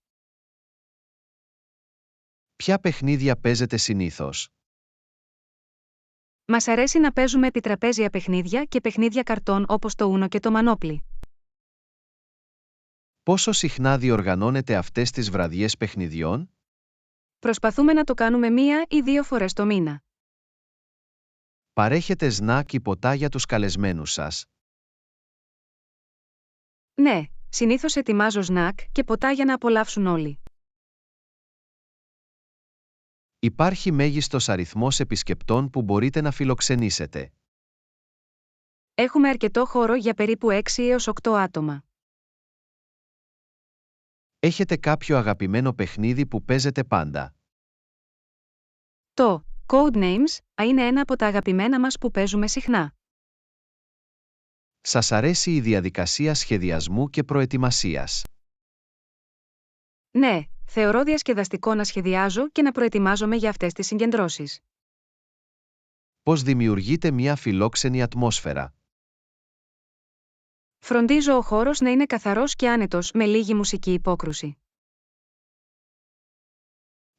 Ποια παιχνίδια παίζετε συνήθως? Μας αρέσει να παίζουμε επιτραπέζια παιχνίδια και παιχνίδια καρτών όπως το Uno και το Monopoly. Πόσο συχνά διοργανώνετε αυτές τις βραδιές παιχνιδιών? Προσπαθούμε να το κάνουμε 1 ή 2 φορές το μήνα. Παρέχετε σνακ ή ποτά για τους καλεσμένους σας? Ναι, συνήθως ετοιμάζω σνακ και ποτά για να απολαύσουν όλοι. Υπάρχει μέγιστος αριθμός επισκεπτών που μπορείτε να φιλοξενήσετε? Έχουμε αρκετό χώρο για περίπου 6 έως 8 άτομα. Έχετε κάποιο αγαπημένο παιχνίδι που παίζετε πάντα? Το Codenames είναι ένα από τα αγαπημένα μας που παίζουμε συχνά. Σας αρέσει η διαδικασία σχεδιασμού και προετοιμασίας? Ναι, θεωρώ διασκεδαστικό να σχεδιάζω και να προετοιμάζομαι για αυτές τις συγκεντρώσεις. Πώς δημιουργείτε μια φιλόξενη ατμόσφαιρα? Φροντίζω ο χώρος να είναι καθαρός και άνετος με λίγη μουσική υπόκρουση.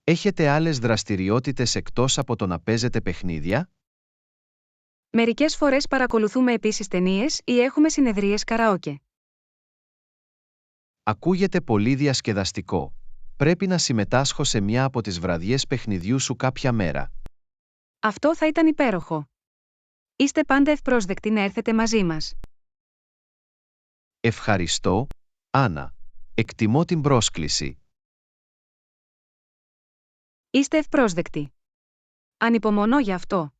Έχετε άλλες δραστηριότητες εκτός από το να παίζετε παιχνίδια? Μερικές φορές παρακολουθούμε επίσης ταινίες ή έχουμε συνεδρίες καραόκε. Ακούγεται πολύ διασκεδαστικό. Πρέπει να συμμετάσχω σε μια από τις βραδιές παιχνιδιού σου κάποια μέρα. Αυτό θα ήταν υπέροχο. Είστε πάντα ευπρόσδεκτοι να έρθετε μαζί μας. Ευχαριστώ, Άννα. Εκτιμώ την πρόσκληση. Είστε ευπρόσδεκτοι. Ανυπομονώ για αυτό.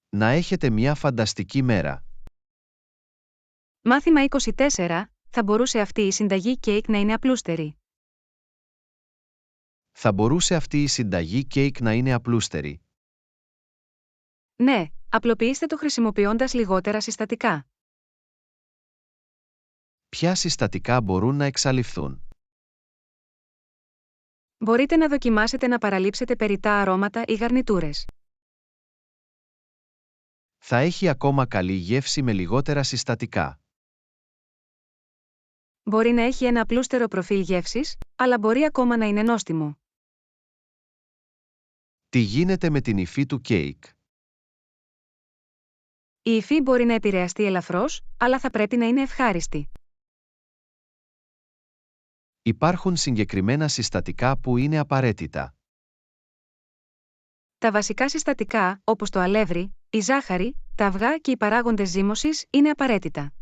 Να έχετε μια φανταστική μέρα. Μάθημα 24. θα μπορούσε αυτή η συνταγή κέικ να είναι απλούστερη. Θα μπορούσε αυτή η συνταγή κέικ να είναι απλούστερη. Ναι, απλοποιήστε το χρησιμοποιώντας λιγότερα συστατικά. Ποια συστατικά μπορούν να εξαλειφθούν? Μπορείτε να δοκιμάσετε να παραλείψετε περιττά αρώματα ή γαρνιτούρες. Θα έχει ακόμα καλή γεύση με λιγότερα συστατικά. Μπορεί να έχει ένα απλούστερο προφίλ γεύσης, αλλά μπορεί ακόμα να είναι νόστιμο. Τι γίνεται με την υφή του κέικ? Η υφή μπορεί να επηρεαστεί ελαφρώς, αλλά θα πρέπει να είναι ευχάριστη. Υπάρχουν συγκεκριμένα συστατικά που είναι απαραίτητα. Τα βασικά συστατικά, όπως το αλεύρι, η ζάχαρη, τα αυγά και οι παράγοντες ζύμωσης, είναι απαραίτητα.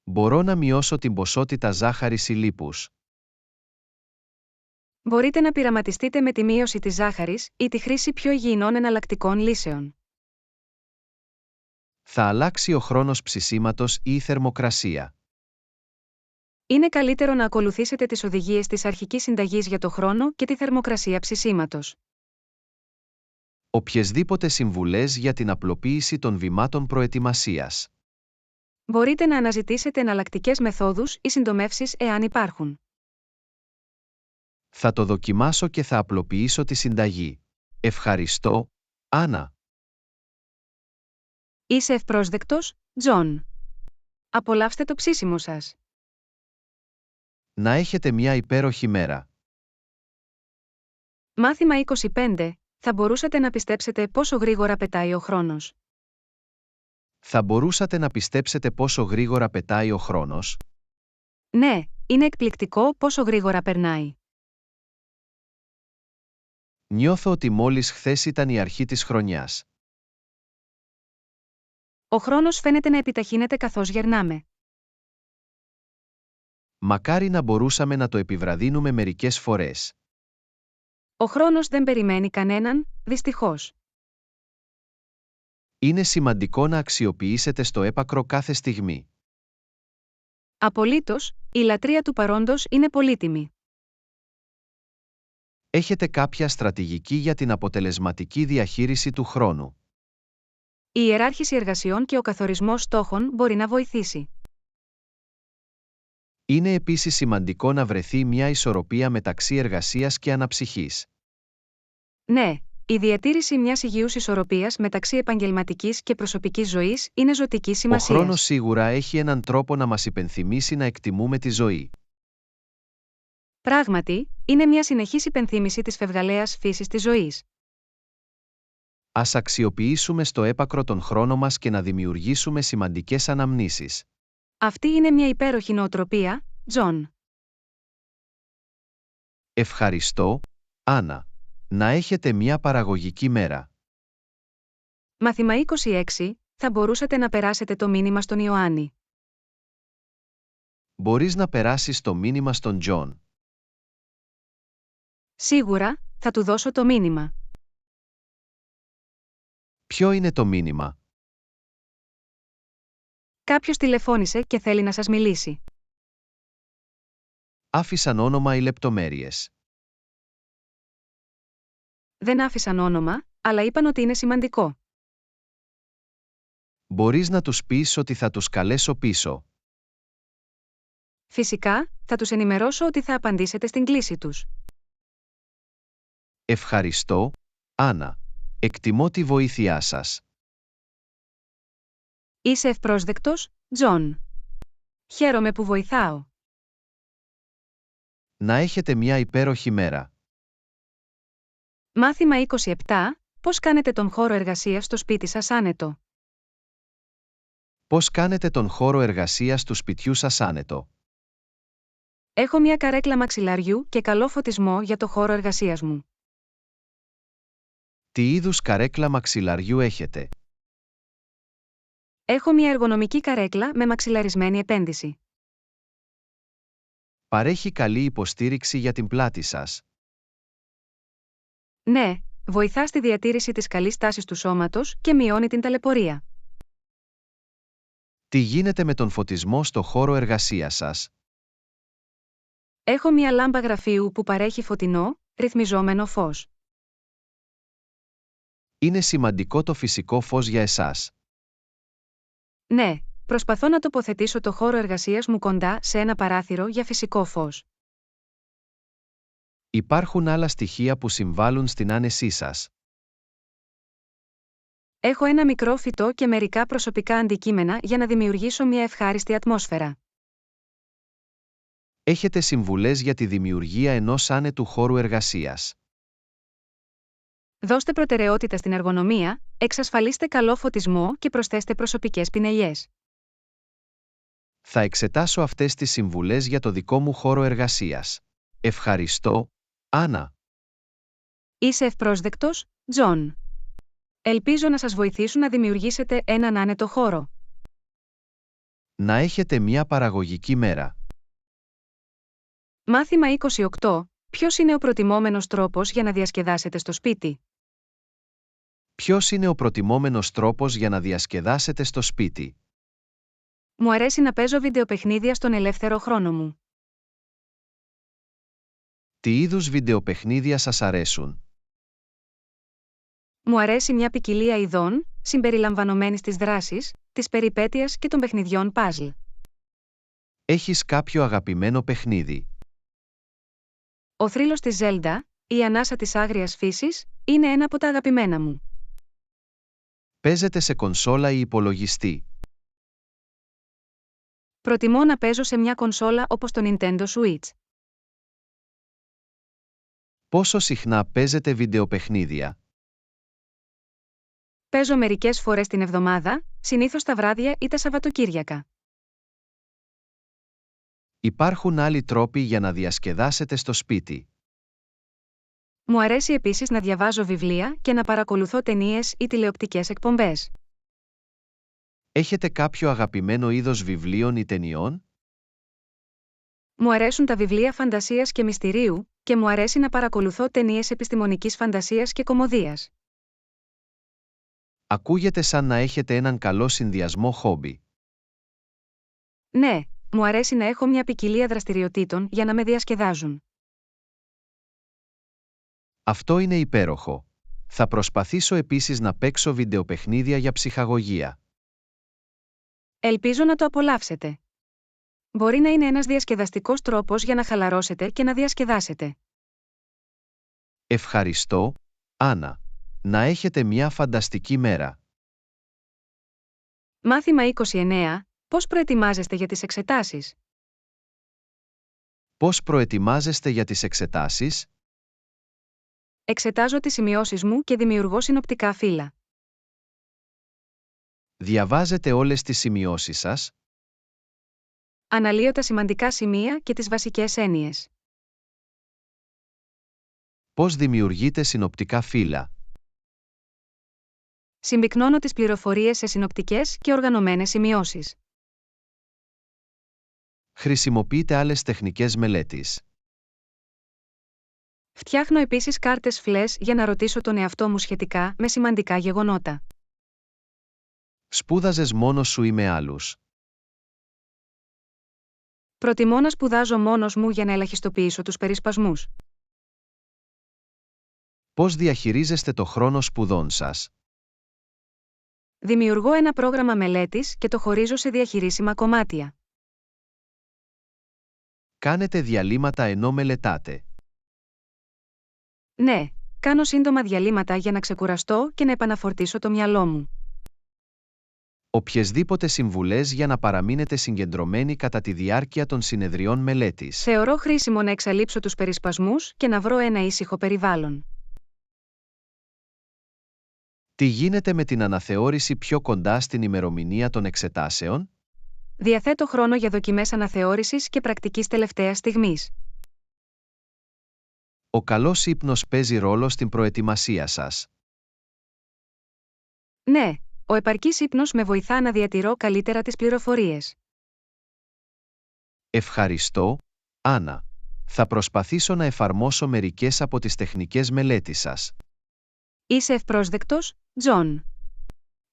Μπορώ να μειώσω την ποσότητα ζάχαρης ή λίπους. Μπορείτε να πειραματιστείτε με τη μείωση της ζάχαρης ή τη χρήση πιο υγιεινών εναλλακτικών λύσεων. Θα αλλάξει ο χρόνος ψησίματος ή η θερμοκρασία. Είναι καλύτερο να ακολουθήσετε τις οδηγίες της αρχικής συνταγής για το χρόνο και τη θερμοκρασία ψησίματος. Οποιεσδήποτε συμβουλές για την απλοποίηση των βημάτων προετοιμασίας. Μπορείτε να αναζητήσετε εναλλακτικές μεθόδους ή συντομεύσεις εάν υπάρχουν. Θα το δοκιμάσω και θα απλοποιήσω τη συνταγή. Ευχαριστώ, Άννα. Είσαι ευπρόσδεκτος, Τζον. Απολαύστε το ψήσιμο σας. Να έχετε μια υπέροχη μέρα. Μάθημα 25. Θα μπορούσατε να πιστέψετε πόσο γρήγορα πετάει ο χρόνος. Θα μπορούσατε να πιστέψετε πόσο γρήγορα πετάει ο χρόνος? Ναι, είναι εκπληκτικό πόσο γρήγορα περνάει. Νιώθω ότι μόλις χθες ήταν η αρχή της χρονιάς. Ο χρόνος φαίνεται να επιταχύνεται καθώς γερνάμε. Μακάρι να μπορούσαμε να το επιβραδύνουμε μερικές φορές. Ο χρόνος δεν περιμένει κανέναν, δυστυχώς. Είναι σημαντικό να αξιοποιήσετε στο έπακρο κάθε στιγμή. Απολύτως, η λατρεία του παρόντος είναι πολύτιμη. Έχετε κάποια στρατηγική για την αποτελεσματική διαχείριση του χρόνου? Η ιεράρχηση εργασιών και ο καθορισμός στόχων μπορεί να βοηθήσει. Είναι επίσης σημαντικό να βρεθεί μια ισορροπία μεταξύ εργασίας και αναψυχής. Ναι, η διατήρηση μιας υγιούς ισορροπίας μεταξύ επαγγελματικής και προσωπικής ζωής είναι ζωτικής Ο σημασίας. χρόνος σίγουρα έχει έναν τρόπο να μας υπενθυμίσει να εκτιμούμε τη ζωή. Πράγματι, είναι μια συνεχής υπενθύμηση της φευγαλαίας φύσης της ζωής. Ας αξιοποιήσουμε στο έπακρο τον χρόνο μας και να δημιουργήσουμε σημαντικές αναμνήσεις. Αυτή είναι μια υπέροχη νοοτροπία, Τζον. Ευχαριστώ, Άννα. Να έχετε μια παραγωγική μέρα. Μάθημα 26. Θα μπορούσατε να περάσετε το μήνυμα στον Ιωάννη. Μπορείς να περάσεις το μήνυμα στον Τζον. Σίγουρα, θα του δώσω το μήνυμα. Ποιο είναι το μήνυμα? Κάποιος τηλεφώνησε και θέλει να σας μιλήσει. Άφησαν όνομα ή λεπτομέρειες? Δεν άφησαν όνομα, αλλά είπαν ότι είναι σημαντικό. Μπορείς να τους πεις ότι θα τους καλέσω πίσω. Φυσικά, θα τους ενημερώσω ότι θα απαντήσετε στην κλήση τους. Ευχαριστώ, Άννα. Εκτιμώ τη βοήθειά σας. Είσαι ευπρόσδεκτος, Τζον. Χαίρομαι που βοηθάω. Να έχετε μια υπέροχη μέρα. Μάθημα 27. Πώς κάνετε τον χώρο εργασίας στο σπίτι σας άνετο. Πώς κάνετε τον χώρο εργασίας του σπιτιού σας άνετο? Έχω μια καρέκλα μαξιλαριού και καλό φωτισμό για το χώρο εργασίας μου. Τι είδους καρέκλα μαξιλαριού έχετε? Έχω μια εργονομική καρέκλα με μαξιλαρισμένη επένδυση. Παρέχει καλή υποστήριξη για την πλάτη σας. Ναι, βοηθά στη διατήρηση της καλής τάσης του σώματος και μειώνει την ταλαιπωρία. Τι γίνεται με τον φωτισμό στο χώρο εργασίας σας? Έχω μια λάμπα γραφείου που παρέχει φωτεινό, ρυθμιζόμενο φως. Είναι σημαντικό το φυσικό φως για εσάς. Ναι, προσπαθώ να τοποθετήσω το χώρο εργασίας μου κοντά σε ένα παράθυρο για φυσικό φως. Υπάρχουν άλλα στοιχεία που συμβάλλουν στην άνεσή σας. Έχω ένα μικρό φυτό και μερικά προσωπικά αντικείμενα για να δημιουργήσω μια ευχάριστη ατμόσφαιρα. Έχετε συμβουλές για τη δημιουργία ενός άνετου χώρου εργασίας. Δώστε προτεραιότητα στην εργονομία, εξασφαλίστε καλό φωτισμό και προσθέστε προσωπικές πινελιές. Θα εξετάσω αυτές τις συμβουλές για το δικό μου χώρο εργασίας. Ευχαριστώ, Άννα. Είσαι ευπρόσδεκτος, Τζον. Ελπίζω να σας βοηθήσουν να δημιουργήσετε έναν άνετο χώρο. Να έχετε μια παραγωγική μέρα. Μάθημα 28. Ποιος είναι ο προτιμόμενος τρόπος για να διασκεδάσετε στο σπίτι? Ποιος είναι ο προτιμόμενος τρόπος για να διασκεδάσετε στο σπίτι? Μου αρέσει να παίζω βιντεοπαιχνίδια στον ελεύθερο χρόνο μου. Τι είδους βιντεοπαιχνίδια σας αρέσουν? Μου αρέσει μια ποικιλία ειδών, συμπεριλαμβανομένης της δράσης, της περιπέτειας και των παιχνιδιών παζλ. Έχεις κάποιο αγαπημένο παιχνίδι? Ο θρύλος της Ζέλντα, η ανάσα της άγριας φύσης, είναι ένα από τα αγαπημένα μου. Παίζετε σε κονσόλα ή υπολογιστή? Προτιμώ να παίζω σε μια κονσόλα όπως το Nintendo Switch. Πόσο συχνά παίζετε βιντεοπαιχνίδια? Παίζω μερικές φορές την εβδομάδα, συνήθως τα βράδια ή τα Σαββατοκύριακα. Υπάρχουν άλλοι τρόποι για να διασκεδάσετε στο σπίτι. Μου αρέσει επίσης να διαβάζω βιβλία και να παρακολουθώ ταινίες ή τηλεοπτικές εκπομπές. Έχετε κάποιο αγαπημένο είδος βιβλίων ή ταινιών? Μου αρέσουν τα βιβλία φαντασίας και μυστηρίου, και μου αρέσει να παρακολουθώ ταινίες επιστημονικής φαντασίας και κωμωδίας. Ακούγεται σαν να έχετε έναν καλό συνδυασμό χόμπι. Ναι, μου αρέσει να έχω μια ποικιλία δραστηριοτήτων για να με διασκεδάζουν. Αυτό είναι υπέροχο. Θα προσπαθήσω επίσης να παίξω βιντεοπαιχνίδια για ψυχαγωγία. Ελπίζω να το απολαύσετε. Μπορεί να είναι ένας διασκεδαστικός τρόπος για να χαλαρώσετε και να διασκεδάσετε. Ευχαριστώ, Άννα. Να έχετε μια φανταστική μέρα. Μάθημα 29. Πώς προετοιμάζεστε για τις εξετάσεις? Πώς προετοιμάζεστε για τις εξετάσεις? Εξετάζω τις σημειώσεις μου και δημιουργώ συνοπτικά φύλλα. Διαβάζετε όλες τις σημειώσεις σας? Αναλύω τα σημαντικά σημεία και τις βασικές έννοιες. Πώς δημιουργείτε συνοπτικά φύλλα? Συμπυκνώνω τις πληροφορίες σε συνοπτικές και οργανωμένες σημειώσεις. Χρησιμοποιείτε άλλες τεχνικές μελέτης. Φτιάχνω επίσης κάρτες φλες για να ρωτήσω τον εαυτό μου σχετικά με σημαντικά γεγονότα. Σπούδαζες μόνος σου ή με άλλους? Προτιμώ να σπουδάζω μόνος μου για να ελαχιστοποιήσω τους περισπασμούς. Πώς διαχειρίζεστε το χρόνο σπουδών σας? Δημιουργώ ένα πρόγραμμα μελέτης και το χωρίζω σε διαχειρίσιμα κομμάτια. Κάνετε διαλύματα ενώ μελετάτε. Ναι, κάνω σύντομα διαλύματα για να ξεκουραστώ και να επαναφορτίσω το μυαλό μου. Οποιεσδήποτε συμβουλές για να παραμείνετε συγκεντρωμένοι κατά τη διάρκεια των συνεδριών μελέτης. Θεωρώ χρήσιμο να εξαλείψω τους περισπασμούς και να βρω ένα ήσυχο περιβάλλον. Τι γίνεται με την αναθεώρηση πιο κοντά στην ημερομηνία των εξετάσεων? Διαθέτω χρόνο για δοκιμές αναθεώρησης και πρακτικής τελευταίας στιγμής. Ο καλός ύπνος παίζει ρόλο στην προετοιμασία σας. Ναι, ο επαρκής ύπνος με βοηθά να διατηρώ καλύτερα τις πληροφορίες. Ευχαριστώ, Άννα. Θα προσπαθήσω να εφαρμόσω μερικές από τις τεχνικές μελέτης σας. Είσαι ευπρόσδεκτος, Τζον.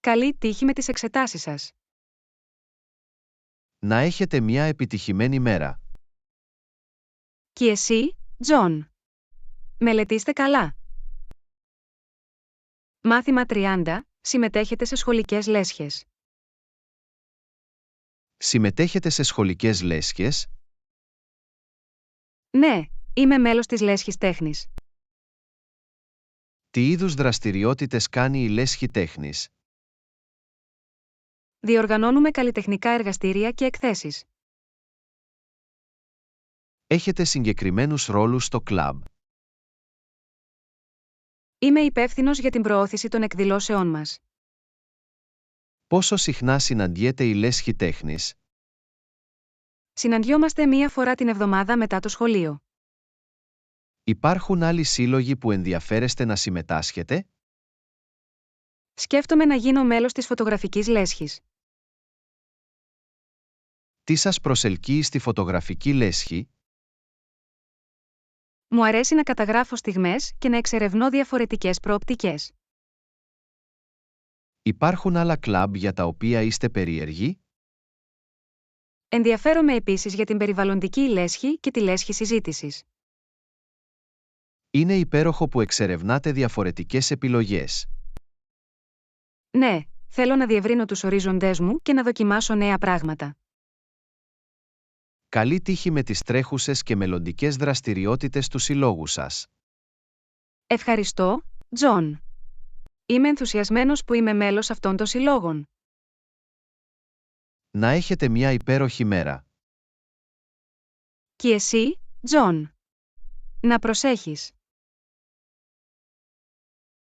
Καλή τύχη με τις εξετάσεις σας. Να έχετε μια επιτυχημένη μέρα. Και εσύ, Τζον. Μελετήστε καλά. Μάθημα 30. Συμμετέχετε σε σχολικές λέσχες. Συμμετέχετε σε σχολικές λέσχες? Ναι, είμαι μέλος της λέσχης τέχνης. Τι είδους δραστηριότητες κάνει η λέσχη τέχνης? Διοργανώνουμε καλλιτεχνικά εργαστήρια και εκθέσεις. Έχετε συγκεκριμένους ρόλους στο κλαμπ? Είμαι υπεύθυνος για την προώθηση των εκδηλώσεών μας. Πόσο συχνά συναντιέται η λέσχη τέχνης? Συναντιόμαστε μία φορά την εβδομάδα μετά το σχολείο. Υπάρχουν άλλοι σύλλογοι που ενδιαφέρεστε να συμμετάσχετε? Σκέφτομαι να γίνω μέλος της φωτογραφικής λέσχης. Τι σας προσελκύει στη φωτογραφική λέσχη? Μου αρέσει να καταγράφω στιγμές και να εξερευνώ διαφορετικές προοπτικές. Υπάρχουν άλλα κλαμπ για τα οποία είστε περίεργοι? Ενδιαφέρομαι επίσης για την περιβαλλοντική λέσχη και τη λέσχη συζήτησης. Είναι υπέροχο που εξερευνάτε διαφορετικές επιλογές. Ναι, θέλω να διευρύνω τους ορίζοντές μου και να δοκιμάσω νέα πράγματα. Καλή τύχη με τις τρέχουσες και μελλοντικές δραστηριότητες του συλλόγου σας. Ευχαριστώ, Τζον. Είμαι ενθουσιασμένος που είμαι μέλος αυτών των συλλόγων. Να έχετε μια υπέροχη μέρα. Και εσύ, Τζον. Να προσέχεις.